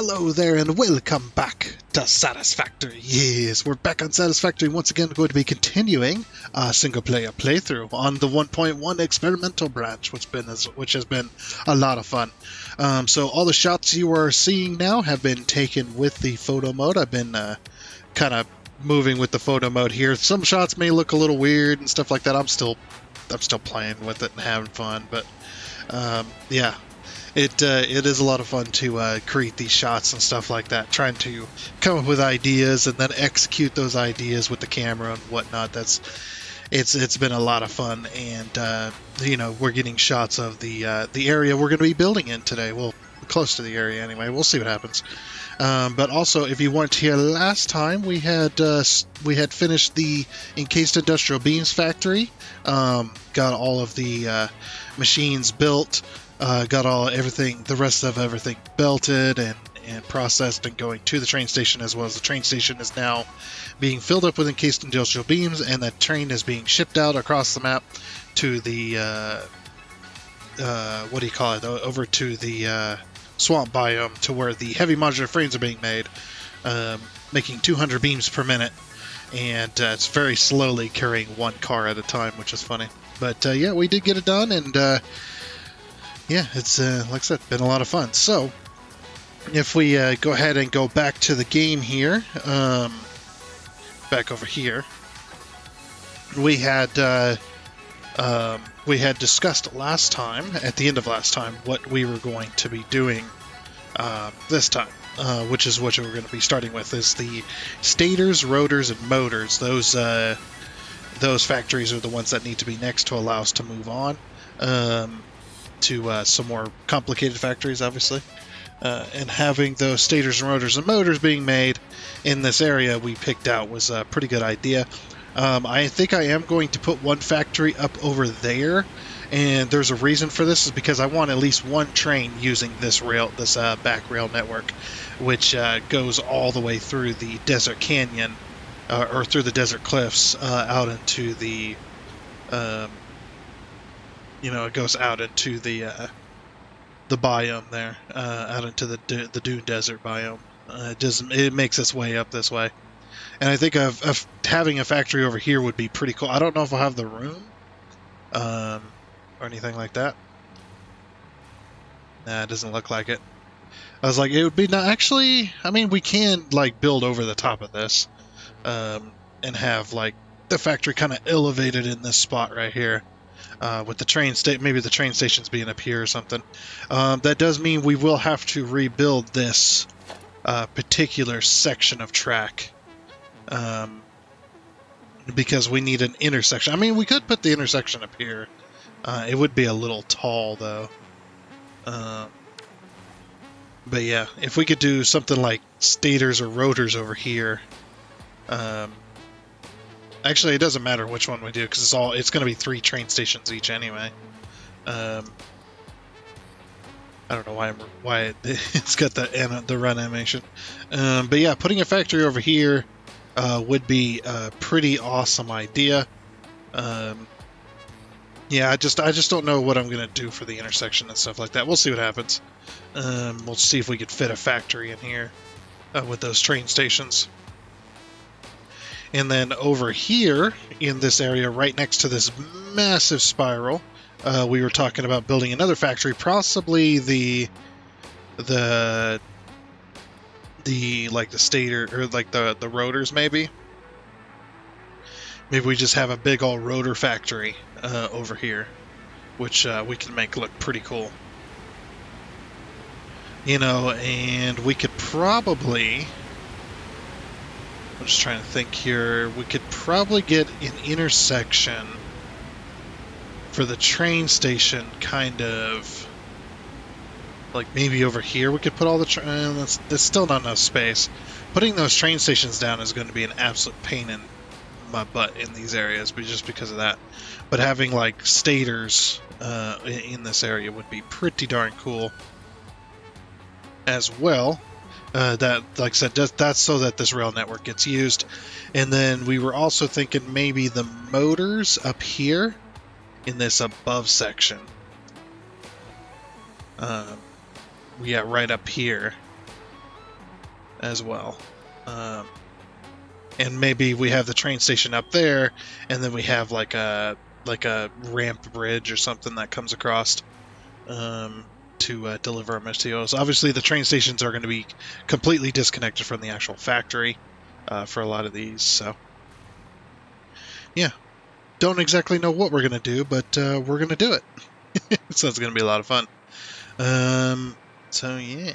Hello there and welcome back to Satisfactory. Yes, we're back on Satisfactory once again, going to be continuing a single-player playthrough on the 1.1 experimental branch, which has been a lot of fun. So all the shots you are seeing now have been taken with the photo mode. I've been kind of moving with the photo mode here. Some shots may look a little weird and stuff like that. I'm still playing with it and having fun, but yeah. It is a lot of fun to create these shots and stuff like that, trying to come up with ideas and then execute those ideas with the camera and whatnot. It's been a lot of fun, and we're getting shots of the area we're going to be building in today. Well, close to the area anyway. We'll see what happens. But also, if you weren't here last time, we had finished the encased industrial beams factory. Got all of the machines built. Got the rest of everything belted and processed and going to the train station, as well as the train station is now being filled up with encased industrial beams, and that train is being shipped out across the map to the, over to the swamp biome, to where the heavy modular frames are being made, making 200 beams per minute, and it's very slowly carrying one car at a time, which is funny. But yeah, we did get it done, and yeah, it's, like I said, been a lot of fun. So, if we go ahead and go back to the game here, back over here, we had discussed last time, at the end of last time, what we were going to be doing this time, which is what we're going to be starting with, is the stators, rotors, and motors. Those factories are the ones that need to be next to allow us to move on. To some more complicated factories, obviously. And having those stators and rotors and motors being made in this area we picked out was a pretty good idea. I think I am going to put one factory up over there, and there's a reason for this, is because I want at least one train using this back rail network, which goes all the way through the desert canyon, or through the desert cliffs, out into the it goes out into the biome there, out into the dune desert biome. It makes its way up this way, and I think of having a factory over here would be pretty cool. I don't know if I'll have the room, or anything like that. Nah, it doesn't look like it. I was like, it would be not actually. I mean, we can like build over the top of this, and have like the factory kind of elevated in this spot right here. With the train maybe the train station's being up here or something. That does mean we will have to rebuild this particular section of track, because we need an intersection. I mean, we could put the intersection up here. It would be a little tall, though. But yeah, if we could do something like stators or rotors over here. Actually, it doesn't matter which one we do, because it's going to be 3 train stations each anyway. I don't know why it's got the run animation. But yeah, putting a factory over here would be a pretty awesome idea. Yeah, I just don't know what I'm going to do for the intersection and stuff like that. We'll see what happens. We'll see if we could fit a factory in here with those train stations. And then over here, in this area, right next to this massive spiral, we were talking about building another factory, possibly the stator, or like the rotors, maybe. Maybe we just have a big old rotor factory over here, which we can make look pretty cool. And we could probably... I'm just trying to think here. We could probably get an intersection for the train station, kind of like maybe over here. We could put all the trains. There's still not enough space. Putting those train stations down is going to be an absolute pain in my butt in these areas, but just because of that. But having like stators in this area would be pretty darn cool as well. That, like I said, that's so that this rail network gets used. And then we were also thinking maybe the motors up here in this above section. Yeah, right up here. as well. And maybe we have the train station up there, and then we have like a ramp bridge or something that comes across to deliver our materials. Obviously, the train stations are going to be completely disconnected from the actual factory for a lot of these. So, yeah, don't exactly know what we're going to do, but we're going to do it. So it's going to be a lot of fun. So yeah,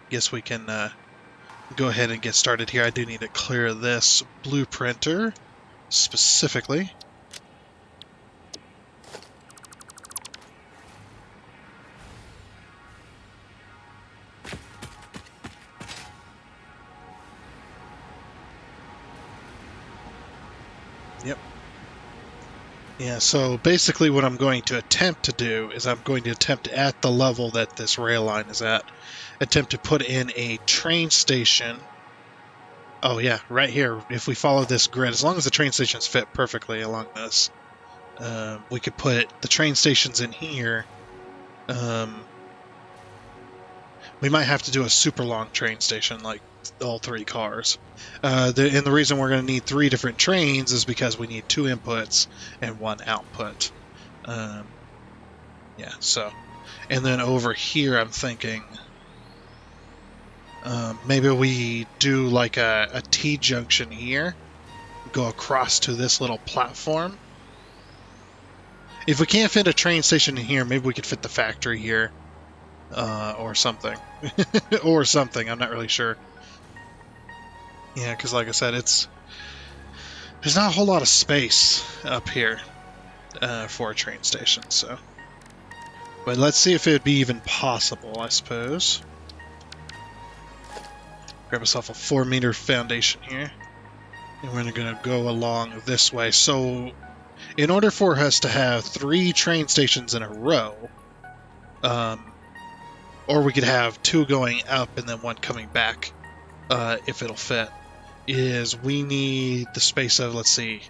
guess we can go ahead and get started here. I do need to clear this blueprinter specifically. Yep. Yeah, so basically what I'm going to attempt to do is I'm going to attempt at the level that this rail line is at, attempt to put in a train station. Oh yeah, right here. If we follow this grid, as long as the train stations fit perfectly along this, we could put the train stations in here. We might have to do a super long train station, like all 3 cars. And the reason we're going to need 3 different trains is because we need 2 inputs and 1 output. Yeah, so. And then over here, I'm thinking maybe we do like a T-junction here, go across to this little platform. If we can't fit a train station in here, maybe we could fit the factory here, or something. Or something, I'm not really sure. Yeah, because like I said, there's not a whole lot of space up here for a train station, so. But let's see if it would be even possible, I suppose. Grab myself a 4-meter foundation here. And we're going to go along this way. So, in order for us to have 3 train stations in a row, or we could have 2 going up and then 1 coming back, if it'll fit, is we need the space of, let's see,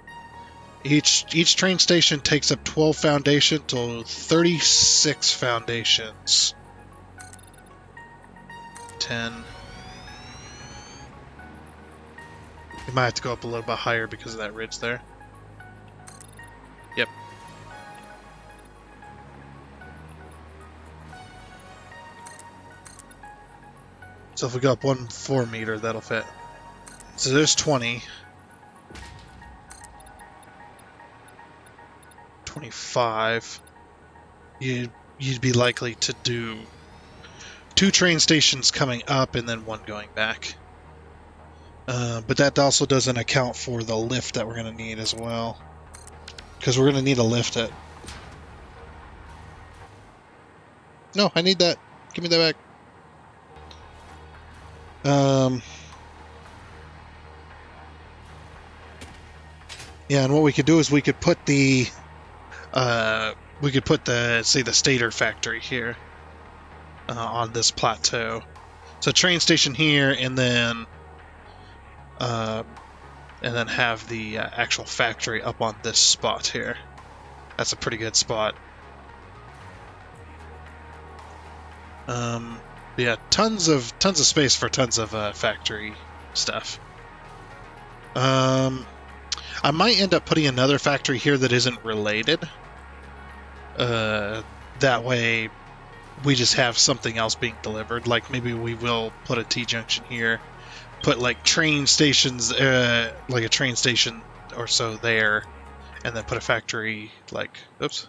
each train station takes up 12 foundation to 36 foundations. 10. We might have to go up a little bit higher because of that ridge there. Yep. So if we go up 1 4-meter, that'll fit. So there's 20. 25. You'd be likely to do 2 train stations coming up and then 1 going back. But that also doesn't account for the lift that we're going to need as well. Because we're going to need to lift it. No, I need that. Give me that back. Yeah, and what we could do is we could put the say the stator factory here on this plateau. So train station here, and then have the actual factory up on this spot here. That's a pretty good spot. Yeah, tons of space for tons of factory stuff. I might end up putting another factory here that isn't related. That way, we just have something else being delivered. Like maybe we will put a T-junction here, put like train stations, like a train station or so there, and then put a factory like, put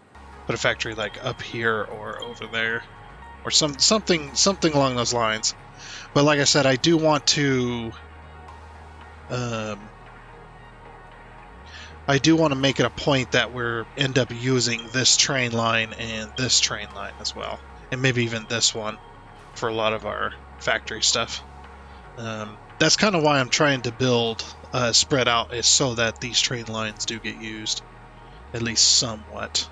a factory like up here or over there, or something along those lines. But like I said, I do want to. I do want to make it a point that we're end up using this train line and this train line as well, and maybe even this one for a lot of our factory stuff. That's kind of why I'm trying to build spread out, is so that these train lines do get used, at least somewhat.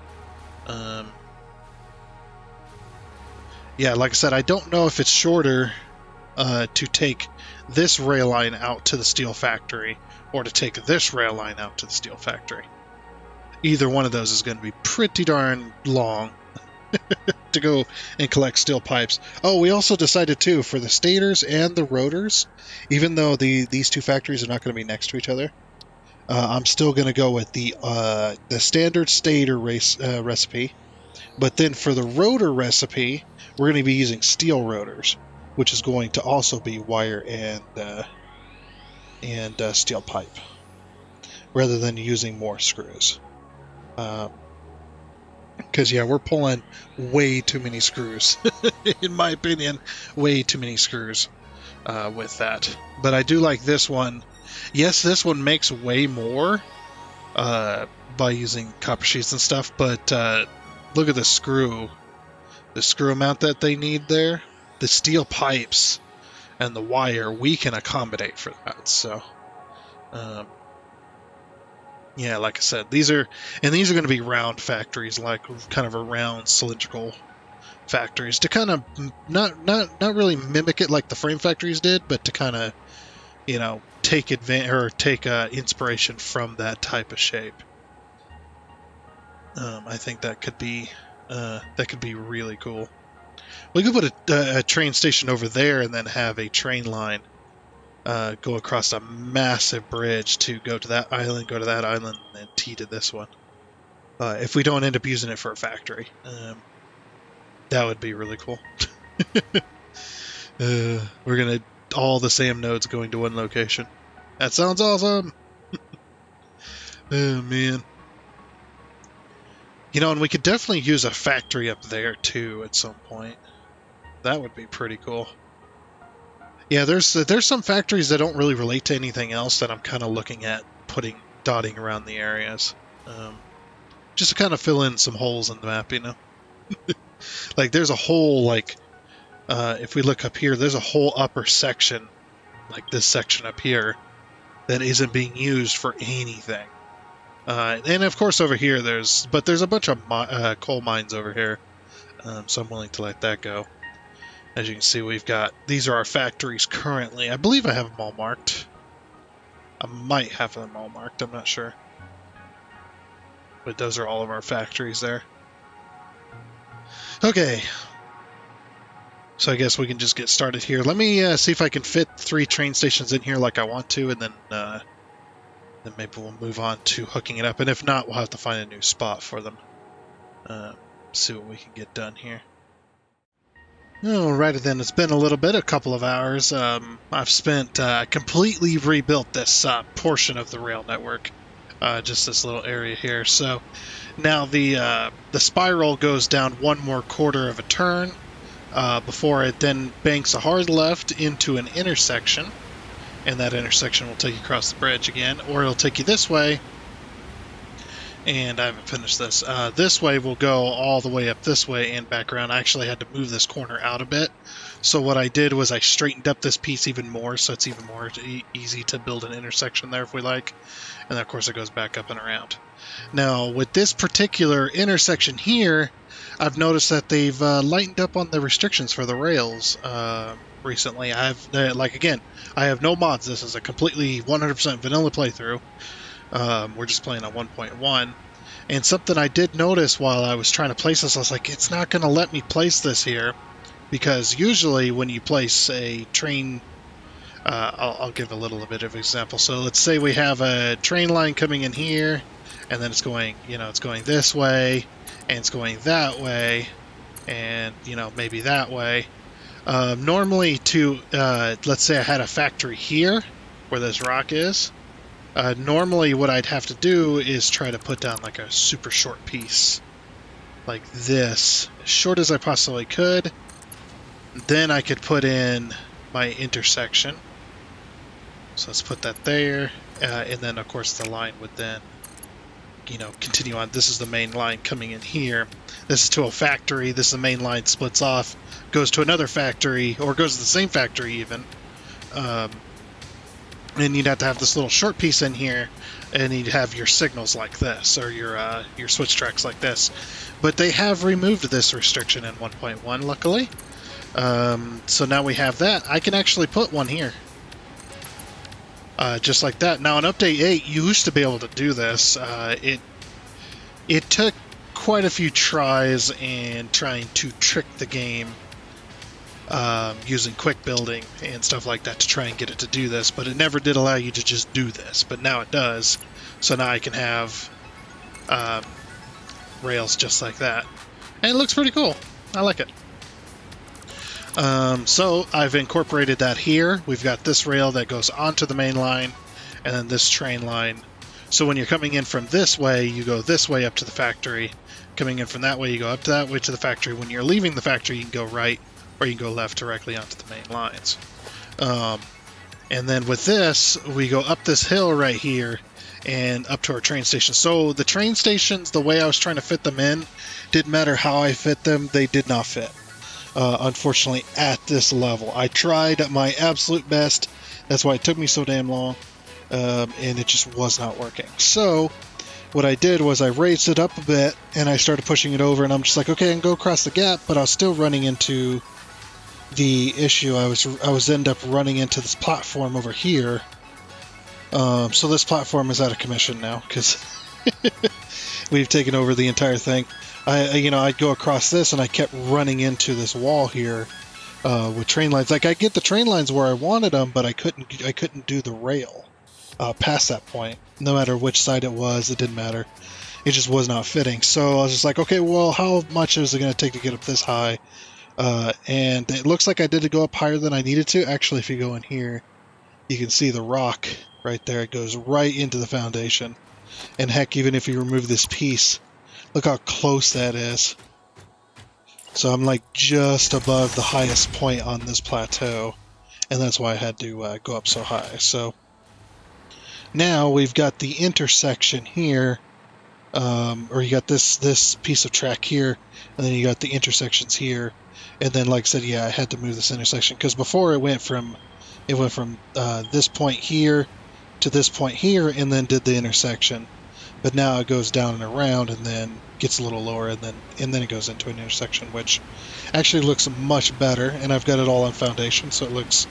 Yeah, like I said, I don't know if it's shorter to take this rail line out to the steel factory, or to take this rail line out to the steel factory. Either one of those is going to be pretty darn long. to go and collect steel pipes. Oh, we also decided too, for the stators and the rotors, even though these two factories are not going to be next to each other, I'm still going to go with the standard stator recipe. But then for the rotor recipe, we're going to be using steel rotors, which is going to also be wire and steel pipe, rather than using more screws. Because, yeah, we're pulling way too many screws. In my opinion, way too many screws with that. But I do like this one. Yes, this one makes way more by using copper sheets and stuff, but look at the screw amount that they need there. The steel pipes and the wire, we can accommodate for that. So, yeah, like I said, these are going to be round factories, like kind of a round cylindrical factories, to kind of not really mimic it like the frame factories did, but to kind of, you know, take advantage or take inspiration from that type of shape. I think that could be really cool. We could put a train station over there and then have a train line go across a massive bridge to go to that island, and then T to this one. If we don't end up using it for a factory, that would be really cool. We're gonna all the SAM nodes going to one location. That sounds awesome. Oh man. You know, and we could definitely use a factory up there too at some point. That would be pretty cool. Yeah, there's some factories that don't really relate to anything else that I'm kind of looking at dotting around the areas, just to kind of fill in some holes in the map, you know. Like there's a whole, like, if we look up here, there's a whole upper section, like this section up here, that isn't being used for anything. And of course over here there's a bunch of coal mines over here, so I'm willing to let that go. As you can see, these are our factories currently. I believe I have them all marked. I might have them all marked, I'm not sure. But those are all of our factories there. Okay. So I guess we can just get started here. Let me see if I can fit 3 train stations in here like I want to, and then maybe we'll move on to hooking it up. And if not, we'll have to find a new spot for them. See what we can get done here. Alrighty then, it's been a couple of hours. I've spent, completely rebuilt this portion of the rail network. Just this little area here. So now the spiral goes down one more quarter of a turn before it then banks a hard left into an intersection. And that intersection will take you across the bridge again, or it'll take you this way. And I haven't finished this. This way will go all the way up this way and back around. I actually had to move this corner out a bit. So what I did was I straightened up this piece even more, so it's even more easy to build an intersection there if we like. And then, of course, it goes back up and around. Now, with this particular intersection here, I've noticed that they've lightened up on the restrictions for the rails recently. I have no mods. This is a completely 100% vanilla playthrough. We're just playing on 1.1, and something I did notice while I was trying to place this, I was like, it's not going to let me place this here, because usually when you place a train, I'll give a little bit of an example. So let's say we have a train line coming in here, and then it's going, it's going this way, and it's going that way, and, maybe that way. Normally let's say I had a factory here, where this rock is. Normally what I'd have to do is try to put down like a super short piece like this, as short as I possibly could. Then I could put in my intersection. So let's put that there, and then of course the line would then continue on. This is the main line coming in here. This is to a factory. This is the main line, splits off, goes to another factory, or goes to the same factory even. And you'd have to have this little short piece in here, and you'd have your signals like this, or your switch tracks like this. But they have removed this restriction in 1.1, luckily. So now we have that. I can actually put one here. Just like that. Now in Update 8, you used to be able to do this. It took quite a few tries and trying to trick the game using quick building and stuff like that to try and get it to do this, but it never did allow you to just do this, but now it does. So now I can have rails just like that. And it looks pretty cool. I like it. So I've incorporated that here. We've got this rail that goes onto the main line, and then this train line. So when you're coming in from this way, you go this way up to the factory. Coming in from that way, you go up to that way to the factory. When you're leaving the factory, you can go right, or you can go left directly onto the main lines. And then with this, we go up this hill right here and up to our train station. So the train stations, the way I was trying to fit them in, didn't matter how I fit them, they did not fit. Unfortunately, at this level. I tried my absolute best. That's why it took me so damn long. And it just was not working. So what I did was I raised it up a bit and I started pushing it over, and I'm just like, okay, I can go across the gap, but I was still running into the issue. I was end up running into this platform over here. So this platform is out of commission now because we've taken over the entire thing. I'd go across this and I kept running into this wall here with train lines. Like, I get the train lines where I wanted them, but I couldn't do the rail past that point. No matter which side it was, it didn't matter. It just was not fitting. So I was just like, okay, well, how much is it going to take to get up this high? And it looks like I did go up higher than I needed to. Actually, if you go in here, you can see the rock right there. It goes right into the foundation. And heck, even if you remove this piece, look how close that is. So I'm like just above the highest point on this plateau. And that's why I had to go up so high. So now we've got the intersection here. Or you got this piece of track here. And then you got the intersections here. And then, like I said, yeah, I had to move this intersection. Because before it went from this point here to this point here. And then did the intersection. But now it goes down and around and then gets a little lower, and then it goes into an intersection, which actually looks much better. And I've got it all on foundation, so it looks,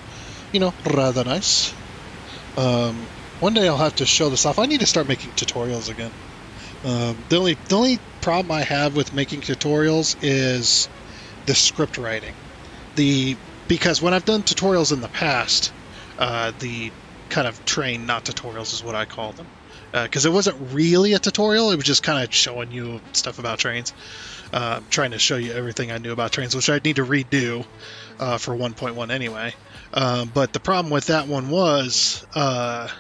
rather nice. One day I'll have to show this off. I need to start making tutorials again. The only problem I have with making tutorials is the script writing. Because when I've done tutorials in the past, the kind of train not tutorials is what I call them. Because it wasn't really a tutorial, it was just kind of showing you stuff about trains. Trying to show you everything I knew about trains, which I'd need to redo for 1.1 anyway. But the problem with that one was I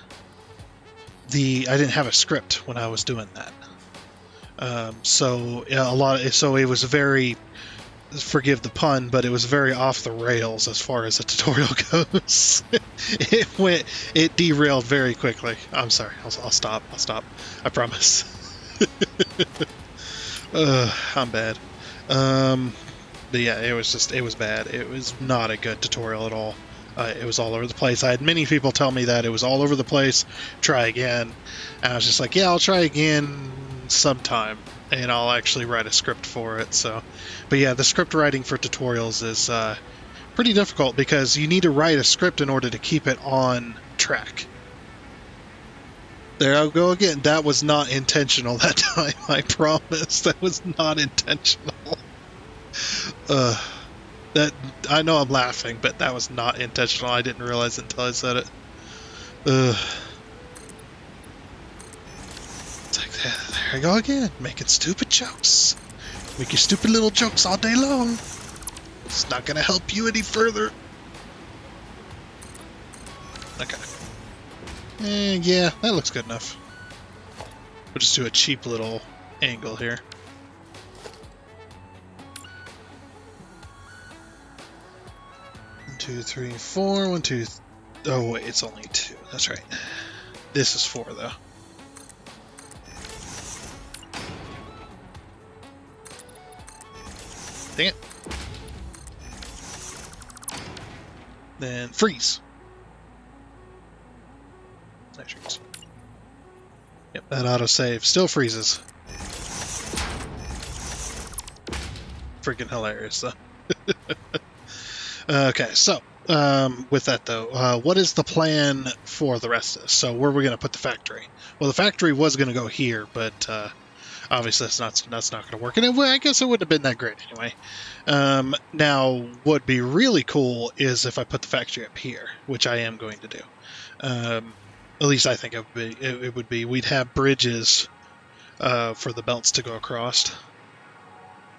didn't have a script when I was doing that. So it was very, forgive the pun, but it was very off the rails as far as the tutorial goes. It derailed very quickly. I'm sorry. I'll stop. I promise. I'm bad. But yeah, it was bad. It was not a good tutorial at all. It was all over the place. I had many people tell me that it was all over the place. Try again. And I was just like, yeah, I'll try again sometime. And I'll actually write a script for it. But yeah, the script writing for tutorials is pretty difficult because you need to write a script in order to keep it on track. There I go again. That was not intentional that time. I promise. That was not intentional. I know I'm laughing, but that was not intentional. I didn't realize it until I said it. There I go again, making stupid jokes. Make your stupid little jokes all day long. It's not going to help you any further. Okay. Yeah, that looks good enough. We'll just do a cheap little angle here. One, 2, 3, 4. 1, 2. Oh wait, it's only 2. That's right. This is 4 though. Dang it. Then freeze. Nice freeze. Yep, that autosave still freezes. Freaking hilarious, though. Okay, so, with that, though, what is the plan for the rest of this? So, where are we going to put the factory? Well, the factory was going to go here, but Obviously, that's not going to work, and I guess it wouldn't have been that great anyway. Now, what'd be really cool is if I put the factory up here, which I am going to do. At least I think it would be. We'd have bridges for the belts to go across.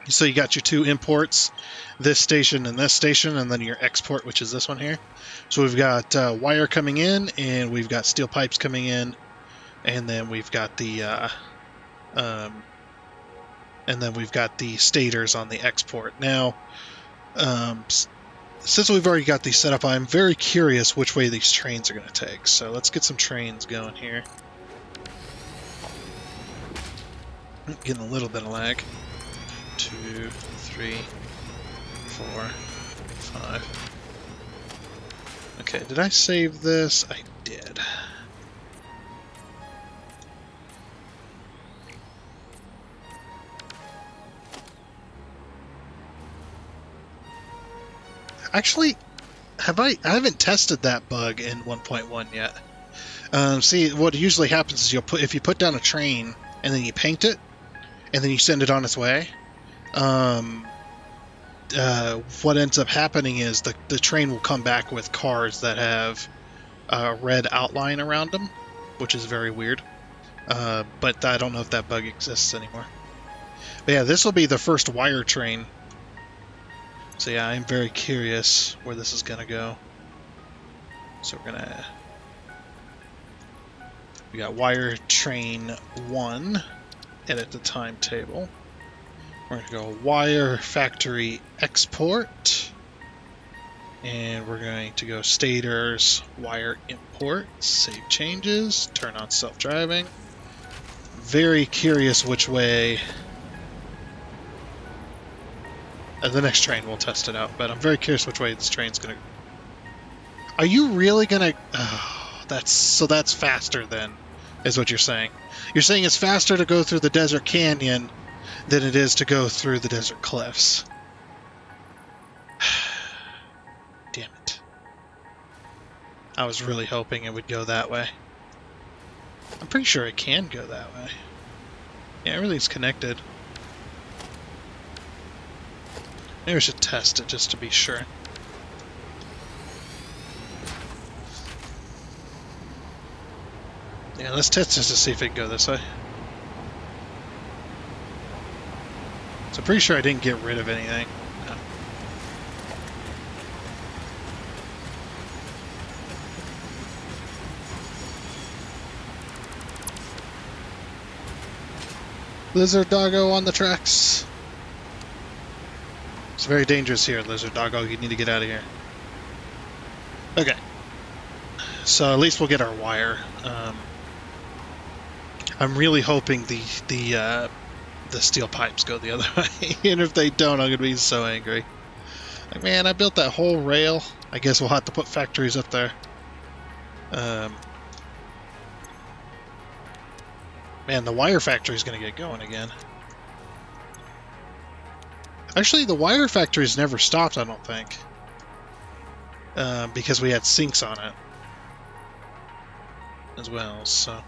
So you got your two imports, this station, and then your export, which is this one here. So we've got wire coming in, and we've got steel pipes coming in, and then we've got the stators on the export. Now, since we've already got these set up, I'm very curious which way these trains are going to take. So let's get some trains going here. Getting a little bit of lag. 2, 3, 4, 5. Okay, did I save this? I did. Actually, I haven't tested that bug in 1.1 yet. See, what usually happens is if you put down a train and then you paint it and then you send it on its way, what ends up happening is the train will come back with cars that have a red outline around them, which is very weird. But I don't know if that bug exists anymore. But yeah, this will be the first wire train. So yeah, I'm very curious where this is going to go. So we got wire train 1, edit the timetable. We're going to go wire factory export. And we're going to go stators, wire import, save changes, turn on self-driving. Very curious which way. The next train we'll test it out, but I'm very curious which way this train's gonna. Are you really gonna? Oh, that's faster then, is what you're saying. You're saying it's faster to go through the desert canyon than it is to go through the desert cliffs. Damn it! I was really hoping it would go that way. I'm pretty sure it can go that way. Yeah, everything's connected. Maybe we should test it just to be sure. Yeah, let's test this to see if it can go this way. So pretty sure I didn't get rid of anything. No. Lizard doggo on the tracks. It's very dangerous here, Lizard Doggo. You need to get out of here. Okay. So at least we'll get our wire. I'm really hoping the steel pipes go the other way. And if they don't, I'm going to be so angry. Like, man, I built that whole rail. I guess we'll have to put factories up there. Man, the wire factory is going to get going again. Actually, the wire factory's never stopped, I don't think. Because we had sinks on it. As well, so...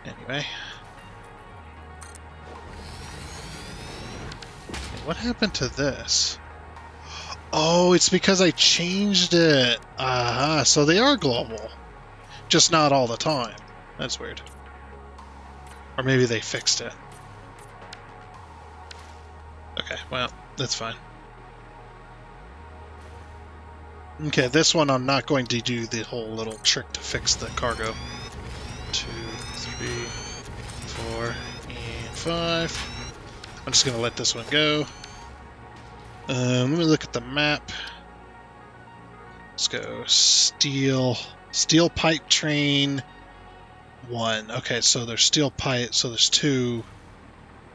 Anyway. What happened to this? Oh, it's because I changed it! Aha, so they are global. Just not all the time. That's weird. Or maybe they fixed it. Okay, well, that's fine. Okay, this one I'm not going to do the whole little trick to fix the cargo. 2, 3, 4, and 5. I'm just going to let this one go. Let me look at the map. Let's go steel pipe train 1. Okay, so there's steel pipe, so there's 2.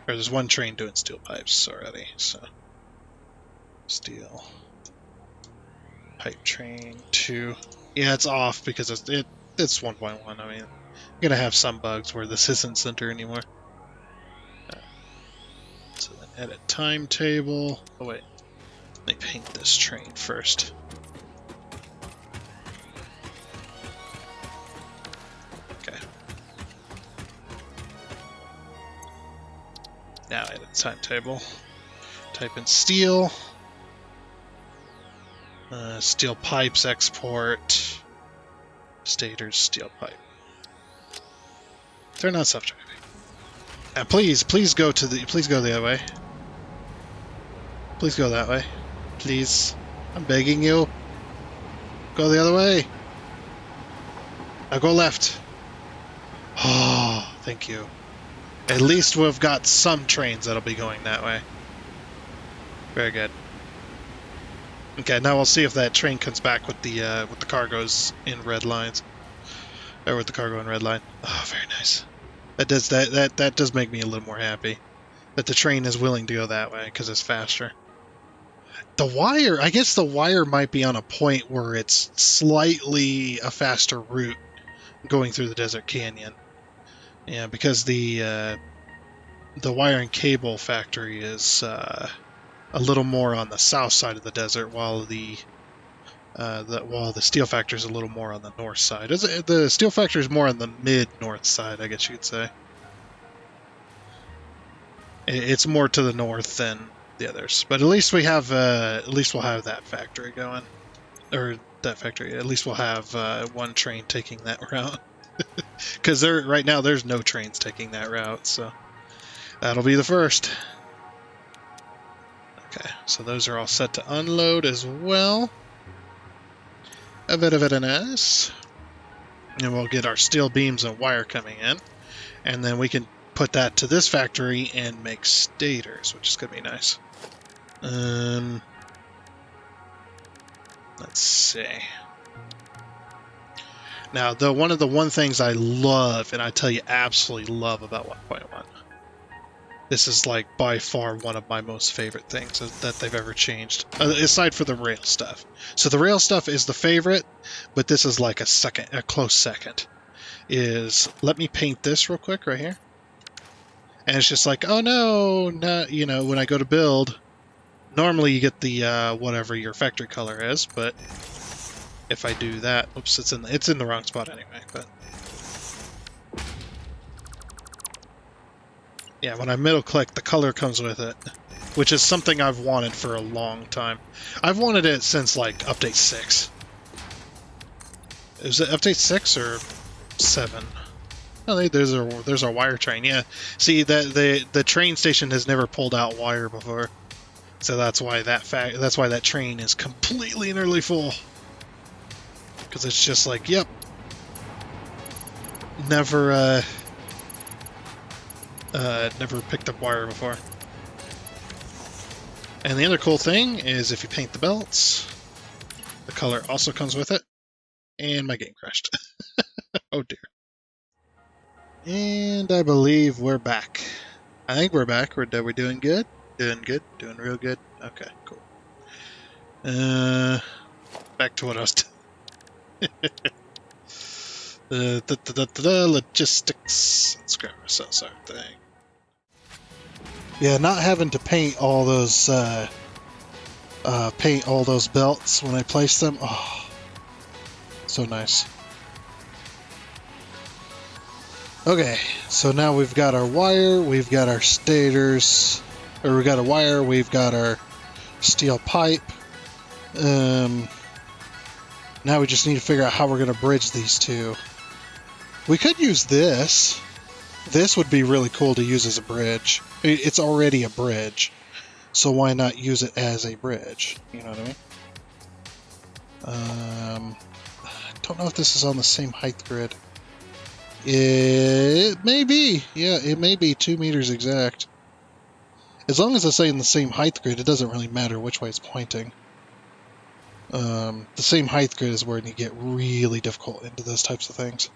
Or there's one train doing steel pipes already, so... Steel... Pipe train 2. Yeah, it's off because it's 1.1. I mean, I'm gonna have some bugs where this isn't center anymore. So then edit timetable... Oh wait, let me paint this train first. Now edit timetable. Type in steel. Steel pipes export. Stators steel pipe. Turn on self-driving. And please go the other way. Please go that way. Please. I'm begging you. Go the other way. Now go left. Oh, thank you. At least we've got some trains that'll be going that way. Very good. Okay, now we'll see if that train comes back with the cargoes in red lines, or with the cargo in red line. Oh, very nice. That does make me a little more happy that the train is willing to go that way because it's faster. The wire, I guess the wire might be on a point where it's slightly a faster route going through the desert canyon. Yeah, because the wire and cable factory is a little more on the south side of the desert, while the steel factory is a little more on the north side. The steel factory is more on the mid-north side, I guess you could say. It's more to the north than the others, but at least we'll have that factory going, or that factory. At least we'll have one train taking that route, because right now there's no trains taking that route, so that'll be the first. Okay, so those are all set to unload as well. A bit of it nice. And we'll get our steel beams and wire coming in, and then we can put that to this factory and make stators, which is going to be nice. Let's see. Now, one of the things I love, and I tell you absolutely love about 1.1, this is like by far one of my most favorite things that they've ever changed, aside for the rail stuff. So the rail stuff is the favorite, but this is like a close second. Is let me paint this real quick right here. And it's just like, oh no, when I go to build, normally you get the whatever your factory color is, but if I do that, oops, it's in the wrong spot anyway. But yeah, when I middle click, the color comes with it, which is something I've wanted for a long time. I've wanted it since like update 6. Is it update 6 or 7? Oh, there's our wire train. Yeah, see that the train station has never pulled out wire before, so that's why that train is completely and utterly full. Because it's just like, yep, never picked up wire before. And the other cool thing is if you paint the belts, the color also comes with it. And my game crashed. Oh dear. And I believe we're back. I think we're back. We're doing good? Doing good? Doing real good? Okay, cool. Back to what I was logistics. Let's grab ourselves our thing. Yeah, not having to paint all those belts when I place them. Oh, so nice. Okay, so now we've got our wire, we've got our stators, or we've got a wire, we've got our steel pipe. Now we just need to figure out how we're going to bridge these two. We could use this. This would be really cool to use as a bridge. It's already a bridge, so why not use it as a bridge? You know what I mean? I don't know if this is on the same height grid. It may be. Yeah, it may be 2 meters exact. As long as it's in the same height grid, it doesn't really matter which way it's pointing. The same height grid is where you get really difficult into those types of things.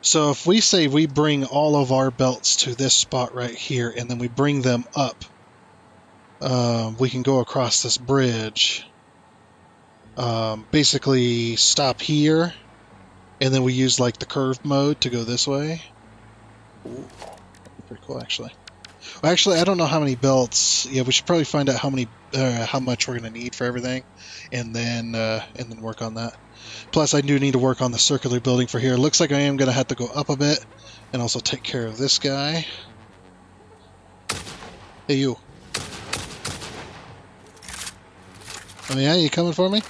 So if we say we bring all of our belts to this spot right here, and then we bring them up, we can go across this bridge. Basically stop here, and then we use like the curve mode to go this way. Ooh, pretty cool actually. Well, actually, I don't know how many belts. Yeah, we should probably find out how much we're going to need for everything, and then work on that. Plus, I do need to work on the circular building for here. Looks like I am going to have to go up a bit, and also take care of this guy. Hey, you. Oh yeah, you coming for me?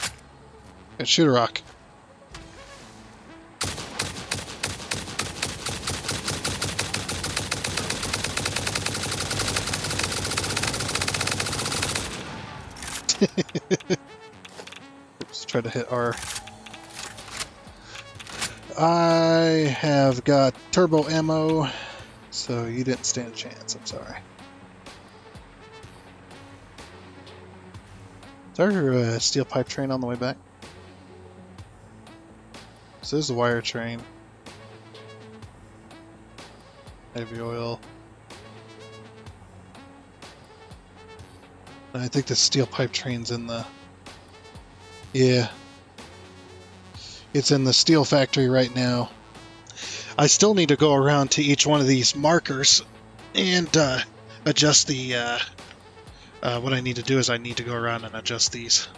Shoot a rock. Oops, try to hit R. I have got turbo ammo, so you didn't stand a chance. I'm sorry. Is there a steel pipe train on the way back? So there's the wire train. Heavy oil. And I think the steel pipe train's in the... Yeah. It's in the steel factory right now. I still need to go around to each one of these markers and adjust the... what I need to do is I need to go around and adjust these.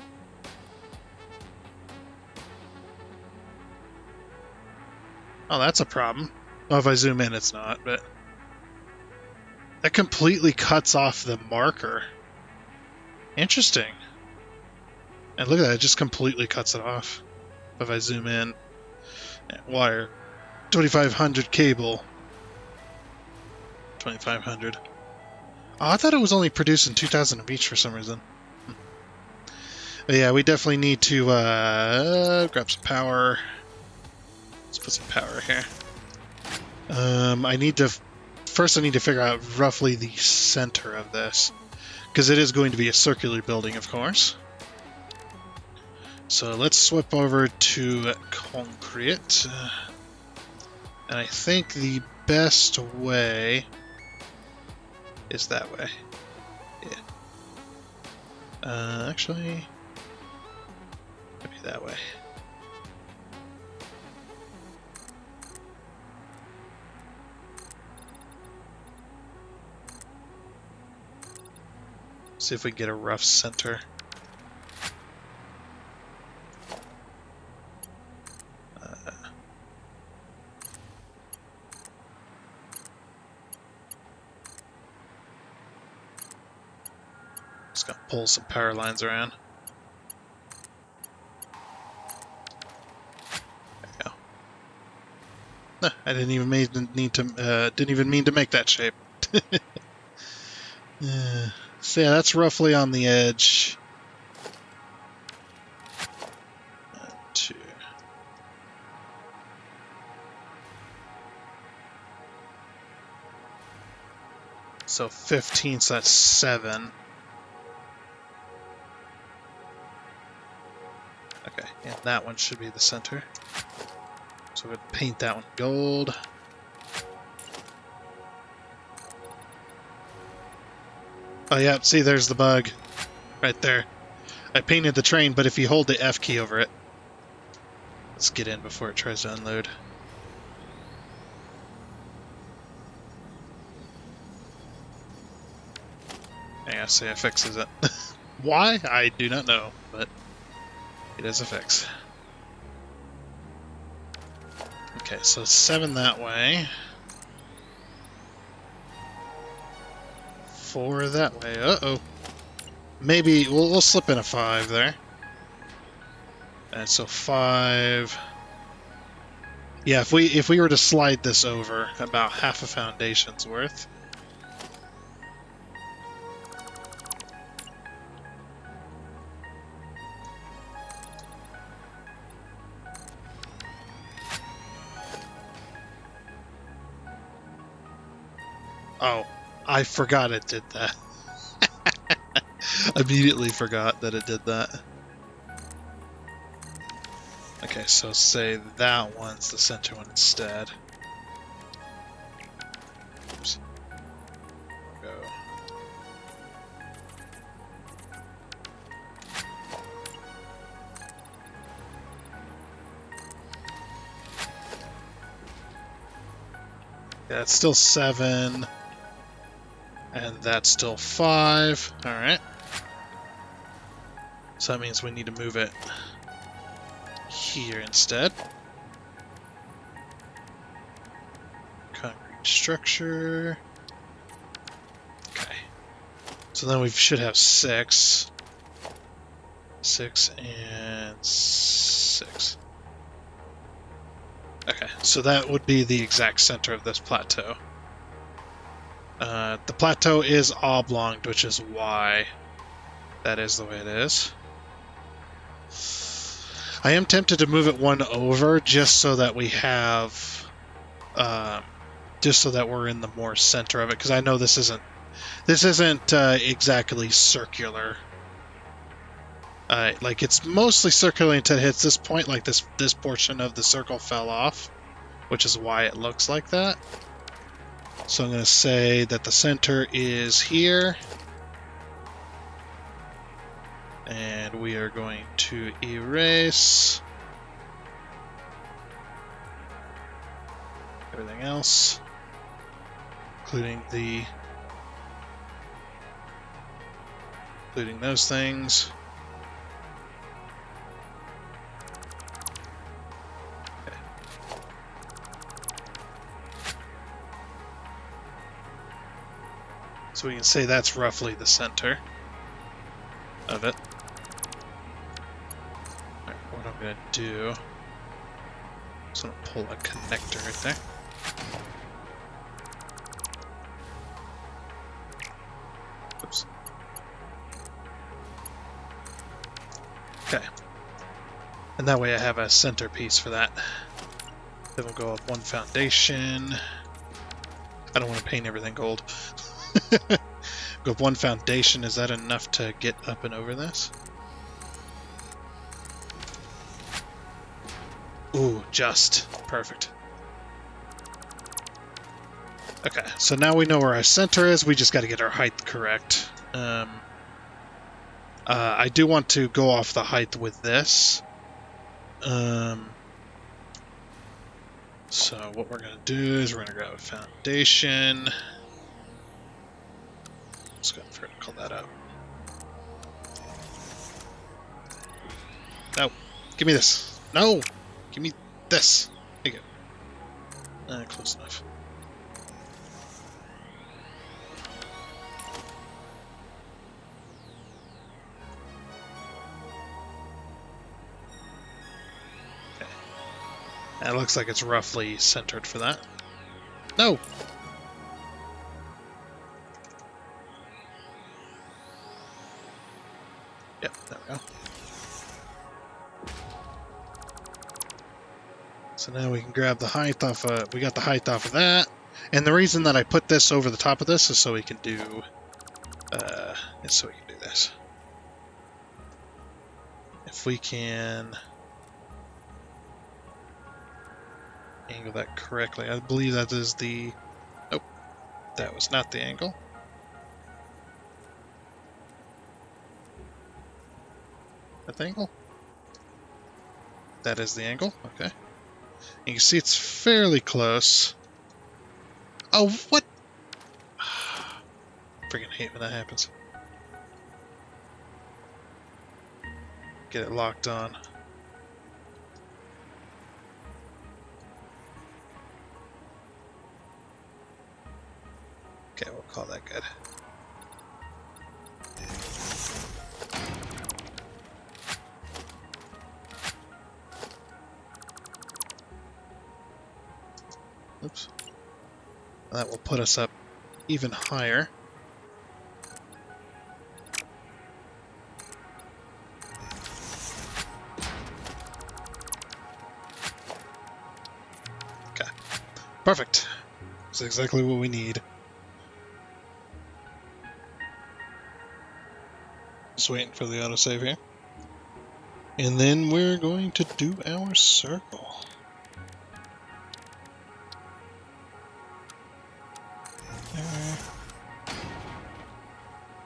Oh, that's a problem. Well, if I zoom in, it's not, but... That completely cuts off the marker. Interesting. And look at that, it just completely cuts it off. If I zoom in, wire, 2500 cable, 2500. Oh, I thought it was only producing 2000 of each for some reason. But yeah, we definitely need to grab some power. Let's put some power here. I need to figure out roughly the center of this, because it is going to be a circular building, of course. So let's swap over to concrete. And I think the best way is that way. Yeah. Actually, maybe that way. See if we can get a rough center. Just gonna pull some power lines around. There we go. No, I didn't even mean to make that shape. So yeah, that's roughly on the edge. 1, 2. So 15, so that's 7. Okay, and that one should be the center. So we're going to paint that one gold. Oh yeah, see, there's the bug. Right there. I painted the train, but if you hold the F key over it... Let's get in before it tries to unload. Yeah, see, it fixes it. Why? I do not know, but it is a fix. Okay, so 7 that way. 4 that way. Uh-oh. Maybe we'll slip in a 5 there. And so 5. Yeah, if we were to slide this over, about half a foundation's worth. Oh, I forgot it did that. Immediately forgot that it did that. Okay, so say that one's the center one instead. Oops. Go. Yeah, it's still 7. And that's still 5. Alright. So that means we need to move it here instead. Concrete structure. Okay. So then we should have 6. 6 and 6. Okay, so that would be the exact center of this plateau. The plateau is oblonged, which is why that is the way it is. I am tempted to move it 1 over just so that we have, just so that we're in the more center of it, because I know this isn't exactly circular. Like it's mostly circular until it hits this point. Like this portion of the circle fell off, which is why it looks like that. So I'm going to say that the center is here. And we are going to erase everything else, including those things. Okay. So we can say that's roughly the center of it. Alright, what I'm going to do is I'm going to pull a connector right there. Oops. Okay. And that way I have a centerpiece for that. Then we'll go up 1 foundation. I don't want to paint everything gold. Go up 1 foundation. Is that enough to get up and over this? Ooh, just. Perfect. Okay, so now we know where our center is. We just got to get our height correct. I do want to go off the height with this. So what we're going to do is we're going to grab a foundation. Let's go and vertical that up. No, give me this. No, give me this. There you go. Close enough. It looks like it's roughly centered for that. No! Yep, there we go. So now we can grab the height off we got the height off of that. And the reason that I put this over the top of this is so we can do this. If we can angle that correctly. I believe that is the... Nope, that was not the angle. That the angle? That is the angle, okay. You can see it's fairly close. Oh, what? Freaking hate when that happens. Get it locked on. Okay, we'll call that good. Oops. That will put us up even higher. Okay. Perfect. That's exactly what we need. Just waiting for the autosave here. And then we're going to do our circle. There.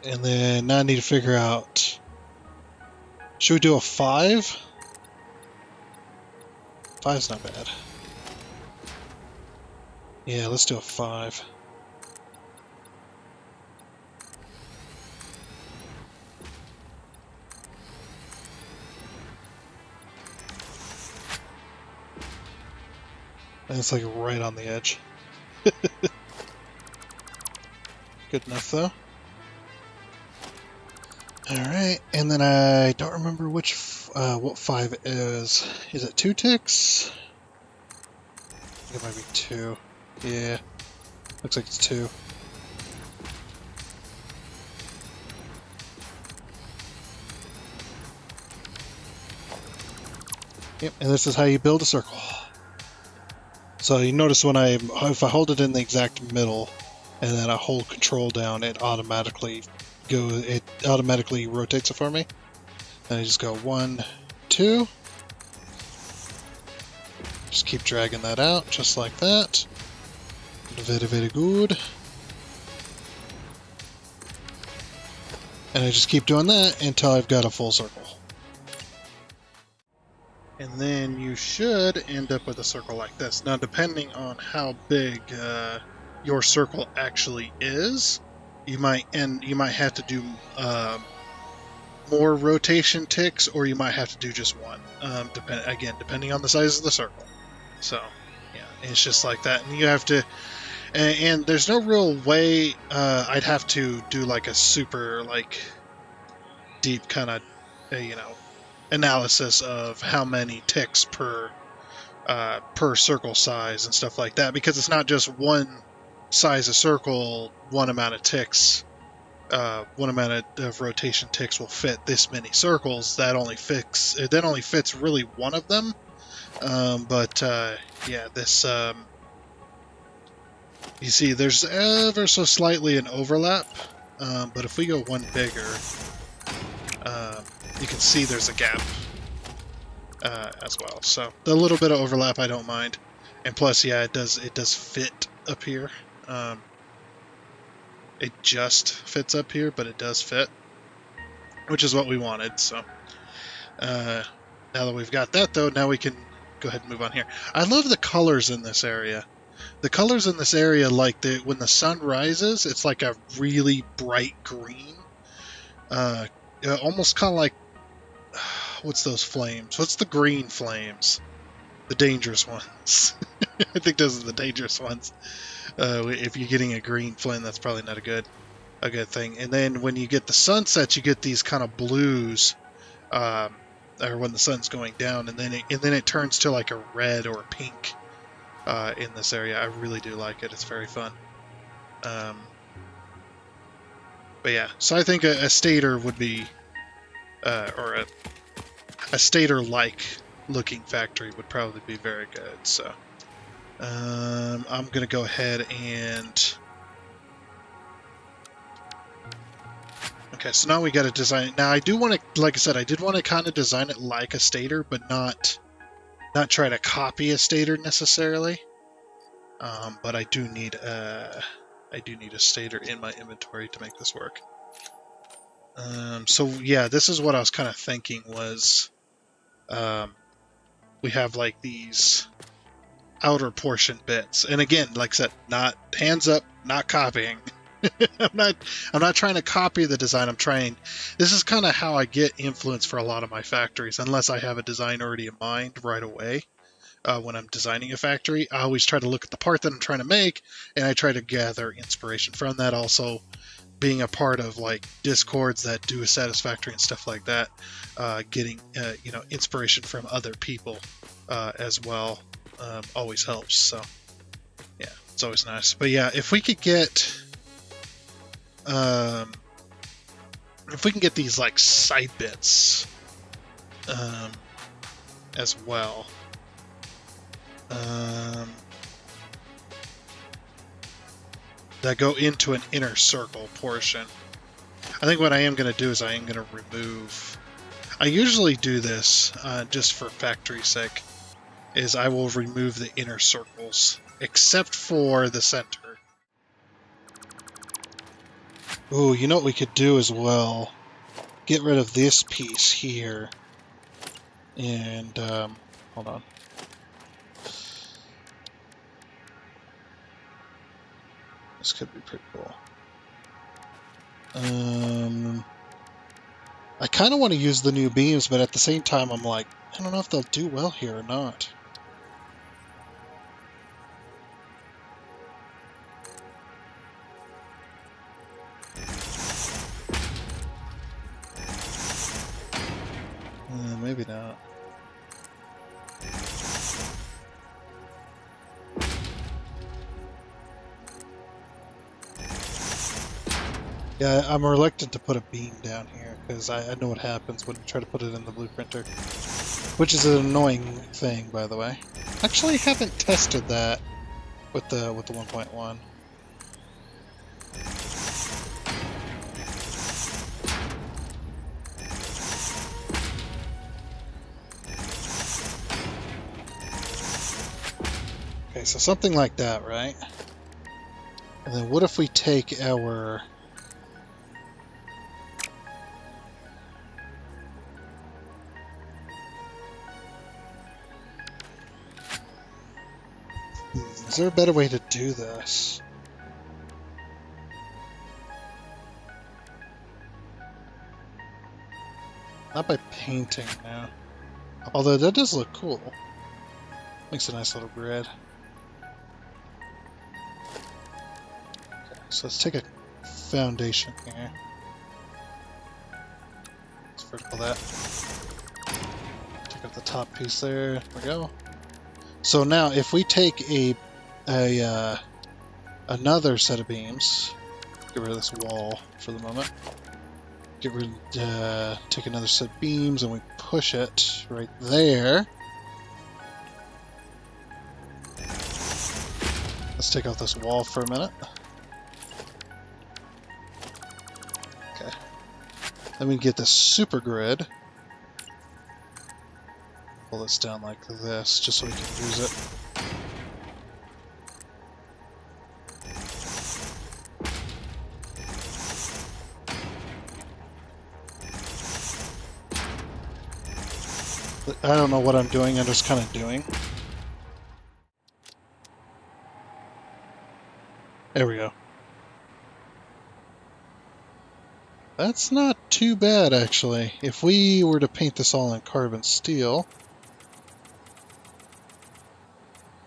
And then now I need to figure out, should we do a 5? 5's not bad. Yeah, let's do a 5. And it's like right on the edge. Good enough though. Alright, and then I don't remember which, what 5 is. Is it 2 ticks? I think it might be 2. Yeah, looks like it's 2. Yep, and this is how you build a circle. So you notice when if I hold it in the exact middle, and then I hold control down, it automatically rotates it for me. And I just go 1, 2. Just keep dragging that out, just like that. Very, very good. And I just keep doing that until I've got a full circle. And then you should end up with a circle like this. Now, depending on how big your circle actually is, you might have to do more rotation ticks, or you might have to do just one. Depending on the size of the circle. So, yeah, it's just like that, and you have to. And there's no real way. I'd have to do like a super deep kind of, analysis of how many ticks per circle size and stuff like that, because it's not just one size of circle, one amount of ticks, one amount of rotation ticks will fit this many circles. That only fits really one of them. This you see there's ever so slightly an overlap, but if we go one bigger, you can see there's a gap as well. So the little bit of overlap I don't mind, and plus, yeah, it does fit up here. It just fits up here, but it does fit, which is what we wanted. So now that we've got that, though, now we can go ahead and move on here. I love the colors in this area. The colors in this area, when the sun rises, it's like a really bright green, almost kind of like. What's those flames? What's the green flames? The dangerous ones. I think those are the dangerous ones. If you're getting a green flame, that's probably not a good thing. And then when you get the sunsets, you get these kind of blues, or when the sun's going down, and then it turns to like a red or a pink in this area. I really do like it. It's very fun. But yeah, so I think a stator would be, or a stator-like looking factory would probably be very good. So I'm going to go ahead and... Okay, so now we got to design it. Now I do want to, like I said, I did want to kind of design it like a stator, but not try to copy a stator necessarily. But I do need a stator in my inventory to make this work. So yeah, this is what I was kind of thinking was, we have like these outer portion bits, and again, like I said, not hands up, not copying. I'm not trying to copy the design. This is kind of how I get influence for a lot of my factories, unless I have a design already in mind right away. When I'm designing a factory, I always try to look at the part that I'm trying to make, and I try to gather inspiration from that. Also, being a part of like discords that do a Satisfactory and stuff like that, getting inspiration from other people as well always helps. So yeah, it's always nice. But yeah, if we could get these like side bits as well. That go into an inner circle portion. I think what I am going to do is I am going to remove... I usually do this just for factory's sake, is I will remove the inner circles, except for the center. Ooh, you know what we could do as well? Get rid of this piece here. And, hold on. This could be pretty cool. I kind of want to use the new beams, but at the same time, I'm like, I don't know if they'll do well here or not. maybe not. Yeah, I'm reluctant to put a beam down here because I know what happens when you try to put it in the blueprinter. Which is an annoying thing, by the way. Actually, haven't tested that with the 1.1. Okay, so something like that, right? And then what if we take our... Is there a better way to do this? Not by painting now. Although that does look cool. Makes a nice little grid. Okay, so let's take a foundation here. Let's vertical that. Take out the top piece there. There we go. So now, if we take another set of beams, get rid of this wall for the moment. Take another set of beams and we push it right there. Let's take out this wall for a minute. Okay. Then we get this super grid. Pull this down like this, just so we can use it. I don't know what I'm doing, I'm just kind of doing. There we go. That's not too bad, actually. If we were to paint this all in carbon steel...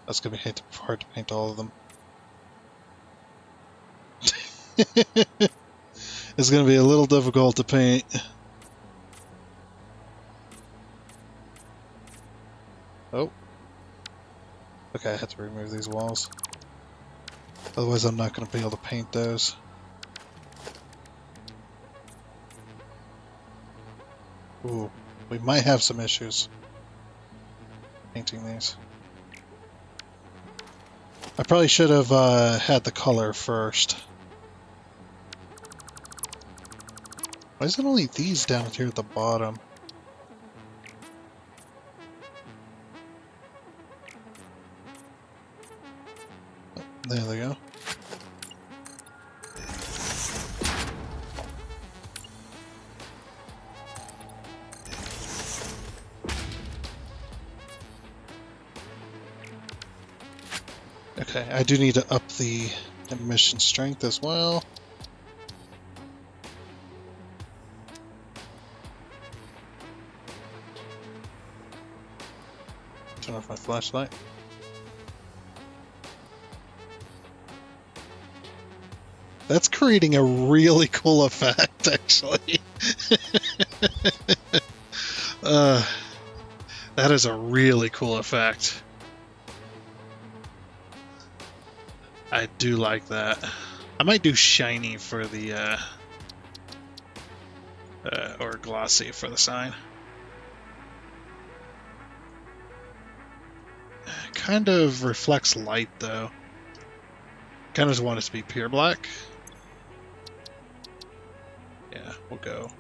That's going to be hard to paint all of them. It's going to be a little difficult to paint. Oh. Okay, I have to remove these walls. Otherwise I'm not going to be able to paint those. Ooh, we might have some issues painting these. I probably should have had the color first. Why is it only these down here at the bottom? Oh, there they go. Okay, I do need to up the emission strength as well. Turn off my flashlight. That's creating a really cool effect, actually. That is a really cool effect. I do like that. I might do shiny for the, or glossy for the sign. Kind of reflects light, though. Kind of just want it to be pure black. Yeah, we'll go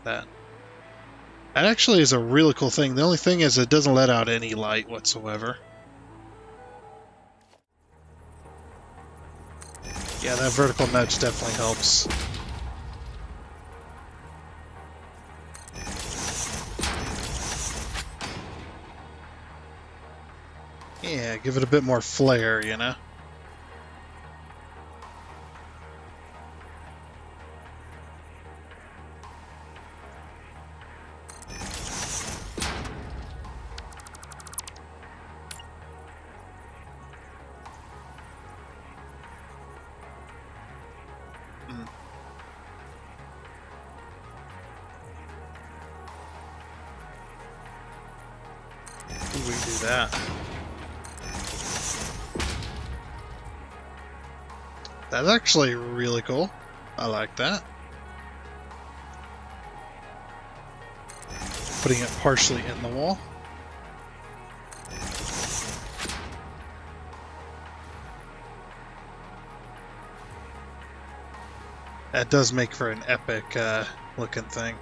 that. That actually is a really cool thing. The only thing is it doesn't let out any light whatsoever. Yeah, that vertical nudge definitely helps. Yeah, give it a bit more flair, you know? We do that. That's actually really cool. I like that. Putting it partially in the wall. That does make for an epic looking thing.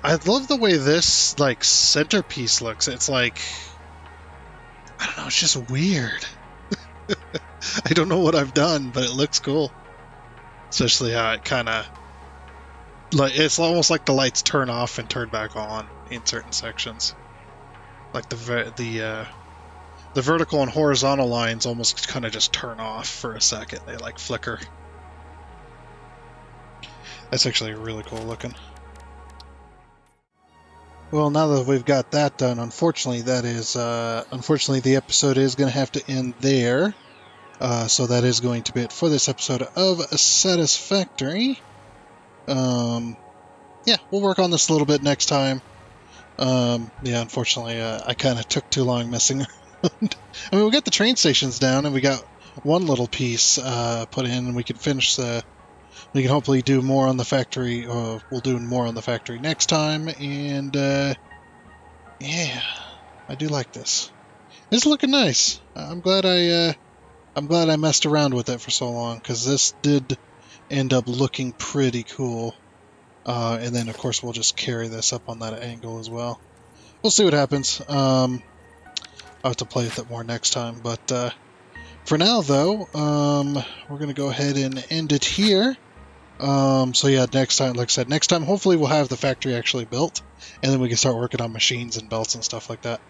I love the way this like centerpiece looks. It's like, I don't know, it's just weird. I don't know what I've done, but it looks cool. Especially how it kind of like, it's almost like the lights turn off and turn back on in certain sections. Like the vertical and horizontal lines almost kind of just turn off for a second. They like flicker. That's actually really cool looking. Well, now that we've got that done, unfortunately, unfortunately the episode is going to have to end there. So that is going to be it for this episode of Satisfactory. Yeah, we'll work on this a little bit next time. Yeah, unfortunately, I kind of took too long messing around. I mean, we got the train stations down, and we got one little piece put in, and we can finish we can hopefully do more on the factory. We'll do more on the factory next time, and yeah, I do like this. It's looking nice. I'm glad I messed around with it for so long, because this did end up looking pretty cool. And then, of course, we'll just carry this up on that angle as well. We'll see what happens. I'll have to play with it more next time. But for now, though, we're going to go ahead and end it here. So yeah, next time, like I said, next time, hopefully we'll have the factory actually built, and then we can start working on machines and belts and stuff like that.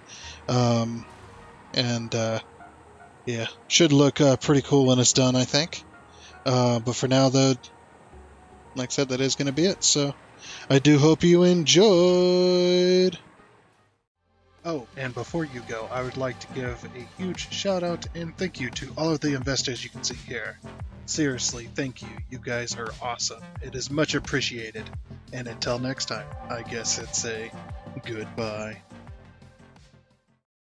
Yeah, should look pretty cool when it's done, I think. But for now, though, like I said, that is going to be it. So I do hope you enjoyed. Oh, and before you go, I would like to give a huge shout out and thank you to all of the investors you can see here. Seriously, thank you. You guys are awesome. It is much appreciated. And until next time, I guess it's a goodbye.